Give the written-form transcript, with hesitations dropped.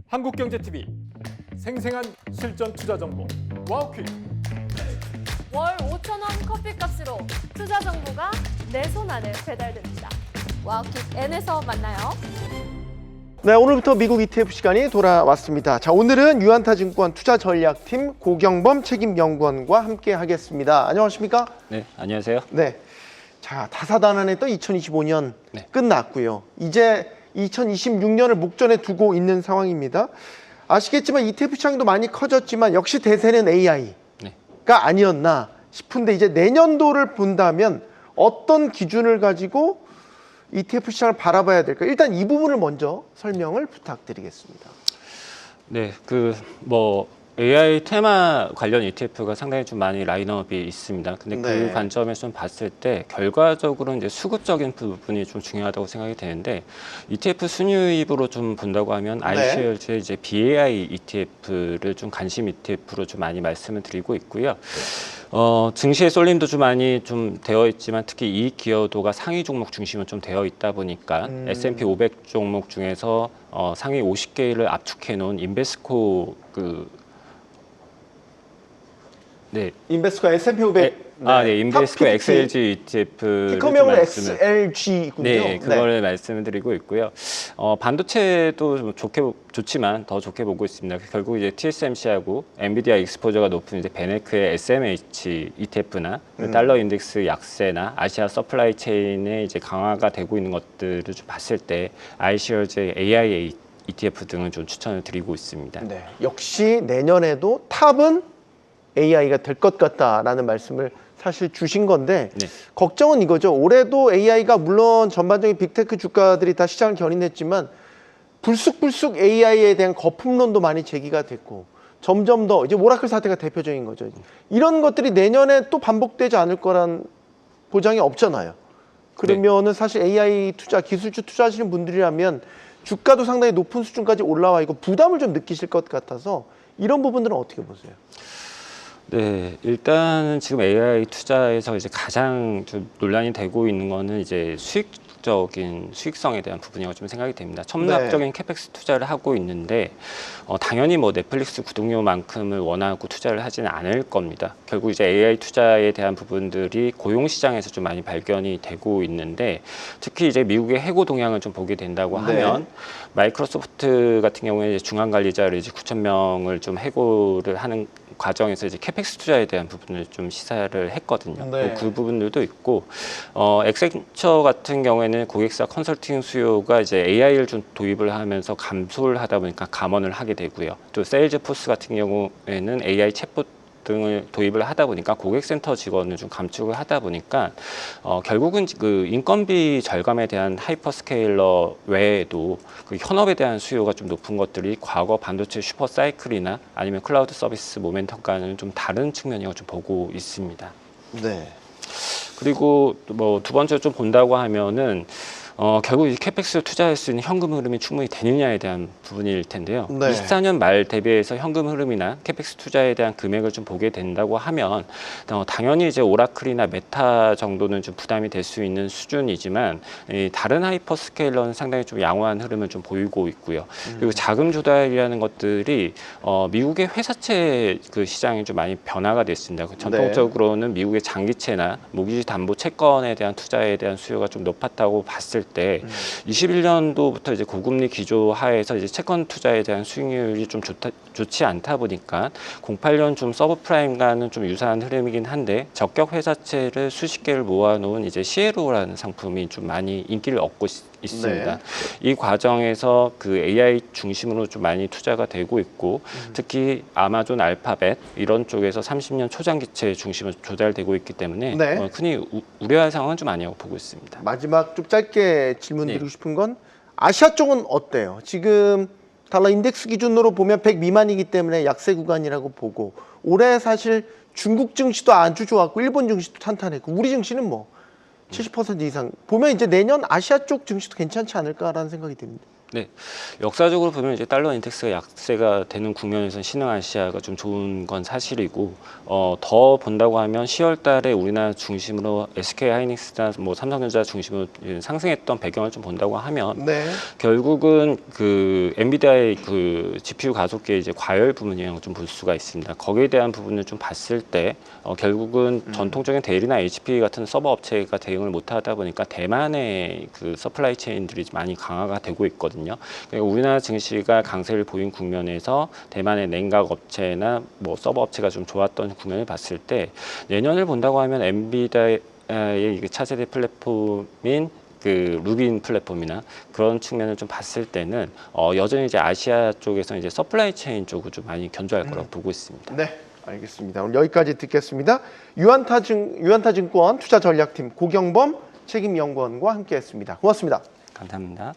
한국경제TV 생생한 실전 투자 정보 와우퀴. 월 5,000원 커피값으로 투자 정보가 내 손 안에 배달됩니다. 와우킥 N에서 만나요. 네, 오늘부터 미국 ETF 시간이 돌아왔습니다. 자, 오늘은 유한타증권 투자전략팀 고경범 책임연구원과 함께 하겠습니다. 안녕하십니까? 네, 안녕하세요. 네. 자, 다사다난했던 2025년 네. 끝났고요. 이제 2026년을 목전에 두고 있는 상황입니다. 아시겠지만 ETF 시장도 많이 커졌지만 역시 대세는 AI가 네. 아니었나 싶은데 이제 내년도를 본다면 어떤 기준을 가지고 ETF 시장을 바라봐야 될까요? 일단 이 부분을 먼저 설명을 부탁드리겠습니다. 네, AI 테마 관련 ETF가 상당히 좀 많이 라인업이 있습니다. 근데 네. 그 관점에서 좀 봤을 때 결과적으로 이제 수급적인 부분이 좀 중요하다고 생각이 되는데 ETF 순유입으로 좀 본다고 하면 iShares의 이제 BAI ETF를 좀 관심 ETF로 좀 많이 말씀을 드리고 있고요. 증시의 쏠림도 좀 많이 좀 되어 있지만 특히 이익 기여도가 상위 종목 중심으로 좀 되어 있다 보니까 S&P 500 종목 중에서 상위 50개를 압축해 놓은 인베스코 인베스코 S&P 500 인베스코 XLG ETF를 티커명은 XLG군요. 네, 그거를 말씀을 드리고 있고요. 반도체도 좀 좋지만 더 좋게 보고 있습니다. 결국 이제 TSMC하고 엔비디아 익스포저가 높은 이제 베네크의 SMH ETF나 달러 인덱스 약세나 아시아 서플라이 체인의 이제 강화가 되고 있는 것들을 좀 봤을 때 iShares AI ETF 등을 좀 추천을 드리고 있습니다. 네, 역시 내년에도 탑은 AI가 될 것 같다라는 말씀을 사실 주신 건데 네. 걱정은 이거죠. 올해도 AI가 물론 전반적인 빅테크 주가들이 다 시장을 견인했지만 불쑥불쑥 AI에 대한 거품론도 많이 제기가 됐고 점점 더 이제 오라클 사태가 대표적인 거죠. 이런 것들이 내년에 또 반복되지 않을 거란 보장이 없잖아요. 그러면은 사실 AI 투자, 기술주 투자하시는 분들이라면 주가도 상당히 높은 수준까지 올라와 있고 부담을 좀 느끼실 것 같아서 이런 부분들은 어떻게 보세요? 네, 일단은 지금 AI 투자에서 이제 가장 좀 논란이 되고 있는 거는 이제 수익적인 수익성에 대한 부분이라고 좀 생각이 됩니다. 첨단적인 캐펙스 투자를 하고 있는데 당연히 넷플릭스 구독료만큼을 원하고 투자를 하지는 않을 겁니다. 결국 이제 AI 투자에 대한 부분들이 고용 시장에서 좀 많이 발견이 되고 있는데 특히 이제 미국의 해고 동향을 좀 보게 된다고 하면 마이크로소프트 같은 경우에 이제 중앙 관리자를 이제 9,000명을 좀 해고를 하는 과정에서 이제 캐펙스 투자에 대한 부분을 좀 시사를 했거든요. 네. 그 부분들도 있고, 엑센처 같은 경우에는 고객사 컨설팅 수요가 이제 AI를 좀 도입을 하면서 감소를 하다 보니까 감원을 하게 되고요. 또 세일즈포스 같은 경우에는 AI 챗봇 등을 도입을 하다 보니까 고객센터 직원을 좀 감축을 하다 보니까 결국은 그 인건비 절감에 대한 하이퍼스케일러 외에도 그 현업에 대한 수요가 좀 높은 것들이 과거 반도체 슈퍼 사이클이나 아니면 클라우드 서비스 모멘텀과는 좀 다른 측면이라고 좀 보고 있습니다. 네. 그리고 두 번째로 좀 본다고 하면은 결국 이 캐펙스를 투자할 수 있는 현금 흐름이 충분히 되느냐에 대한 부분일 텐데요. 네. 24년 말 대비해서 현금 흐름이나 캐펙스 투자에 대한 금액을 좀 보게 된다고 하면 당연히 이제 오라클이나 메타 정도는 좀 부담이 될 수 있는 수준이지만 다른 하이퍼스케일러는 상당히 좀 양호한 흐름을 좀 보이고 있고요. 그리고 자금 조달이라는 것들이 미국의 회사채 그 시장이 좀 많이 변화가 됐습니다. 전통적으로는 미국의 장기채나 모기지 담보 채권에 대한 투자에 대한 수요가 좀 높았다고 봤을 때 21년도부터 이제 고금리 기조 하에서 이제 채권 투자에 대한 수익률이 좀 좋지 않다 보니까 08년 좀 서브프라임과는 좀 유사한 흐름이긴 한데 적격 회사채를 수십 개를 모아놓은 이제 CLO라는 상품이 좀 많이 인기를 얻고 있습니다. 네. 이 과정에서 그 AI 중심으로 좀 많이 투자가 되고 있고 특히 아마존 알파벳 이런 쪽에서 30년 초장기채 중심으로 조달되고 있기 때문에 네. 흔히 우려할 상황은 좀 아니라고 보고 있습니다. 마지막 좀 짧게 질문드리고 싶은 건 아시아 쪽은 어때요? 지금 달러 인덱스 기준으로 보면 100 미만이기 때문에 약세 구간이라고 보고 올해 사실 중국 증시도 아주 좋았고 일본 증시도 탄탄했고 우리 증시는 뭐 70% 이상 보면 이제 내년 아시아 쪽 증시도 괜찮지 않을까라는 생각이 듭니다. 네, 역사적으로 보면 이제 달러 인덱스가 약세가 되는 국면에서 신흥아시아가 좀 좋은 건 사실이고, 더 본다고 하면 10월달에 우리나라 중심으로 SK 하이닉스나 뭐 삼성전자 중심으로 상승했던 배경을 좀 본다고 하면 네. 결국은 그 엔비디아의 그 GPU 가속기의 이제 과열 부분 영향을 좀 볼 수가 있습니다. 거기에 대한 부분을 좀 봤을 때 결국은 전통적인 데일이나 HP 같은 서버 업체가 대응을 못하다 보니까 대만의 그 서플라이 체인들이 많이 강화가 되고 있거든요. 그러니까 우리나라 증시가 강세를 보인 국면에서 대만의 냉각 업체나 뭐 서버 업체가 좀 좋았던 국면을 봤을 때 내년을 본다고 하면 엔비디아의 차세대 플랫폼인 그 루빈 플랫폼이나 그런 측면을 좀 봤을 때는 여전히 이제 아시아 쪽에서 이제 서플라이 체인 쪽으로 좀 많이 견조할 거라고 보고 있습니다. 네, 알겠습니다. 오늘 여기까지 듣겠습니다. 유한타증권 투자전략팀 고경범 책임연구원과 함께했습니다. 고맙습니다. 감사합니다.